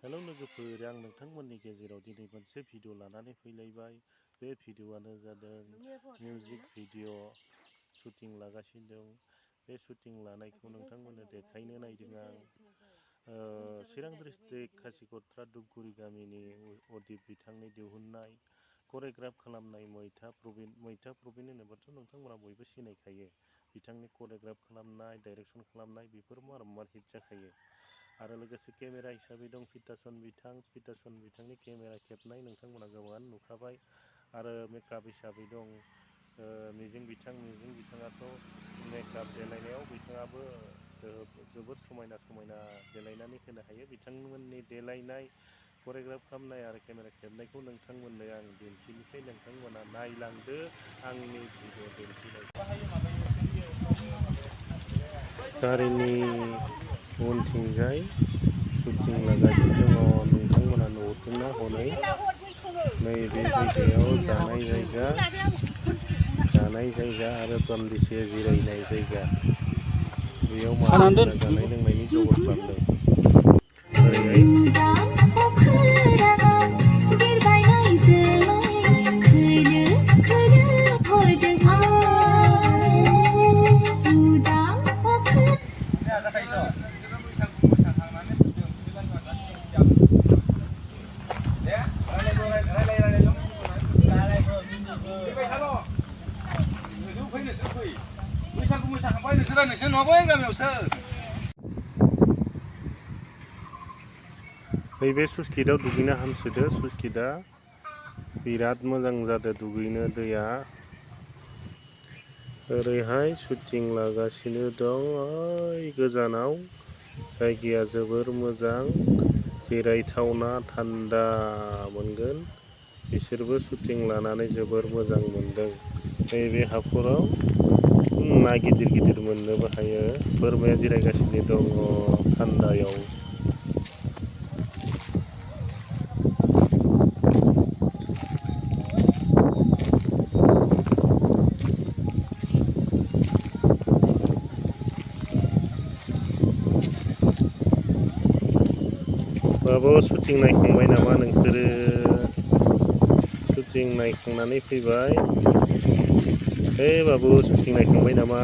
Hello लोगोफोर, आं नोंथांमोननि गेजेराव दिनै मोनसे भिडिअ लानानै फैलायबाय। बे भिडिअआनो जादों मिउजिक भिडिअ शुटिं लागासिनो दं। बे शुटिं लानायखौ नोंथांमोननो देखायनो नायदों आं। चिरां डिस्ट्रिक्ट खासिकत्रा धुपगुरि गामिनि अदिप बिथांनि दिहुननाय करिय'ग्राफ खालामनाय मैथा प्रबिन होनोबाथ' नोंथांमोना बयबो सिनायखायो। बिथांनि करिय'ग्राफ खालामनाय, डाइरेक्सन खालामनाय बेफोर मार हिट जाखायो। आरो लोगोसे केमेरा हिसाबै दं पिटासन बिथांनि केमेरा खेबनाय नोंथांमोना गोबाङानो नुखाबाय। आरो मेकआप हिसाबै दं मिजिं बिथाङाथ' मेकआप देलायनायाव बिथाङाबो जोबोद समायना देलायनानै होनो हायो। बिथांमोननि देलायनाय, करिय'ग्राफ खालामनाय आरो केमेरा खेबनायखौ नोंथांमोननो आं दिन्थिनोसै। नोंथांमोना नायलांदो आंनि भिडिअ दिन्थिनायखौ। गारिनि उनथिंजाय शुटिं लागासिनो दङ। नोंथांमोना नुहुरदोंना हनै नैबे जायगायाव जानाय जायगा आरो दान्दिसे जिरायनाय जायगा। बेयाव मानसिफोरा जानाय लोंनायनि जगार खालामदों। ओरैहाय नैबे स्लुइस गेटआव दुगैनो हामसोदो। स्लुइस गेटआ बिराद मोजां जादों दुगैनो दैया। ओरैहाय शुटिं लागासिनो दं ओइ गोजानाव। जायगाया जोबोर मोजां, जिरायथावना, थान्दा मोनगोन। बिसोरबो शुटिं लानानै जोबोर मोजां मोनदों। नैबे हाखराव ना गिदिर मोननोबो हायो। बोरमाया जिरायगासिनो दङ थान्दायाव। बाबु शुटिं नायखांबाय नामा नोंसोरो? शुटिं नायखांनानै फैबाय। हे बाबु, शुटिं नायखांबाय नामा?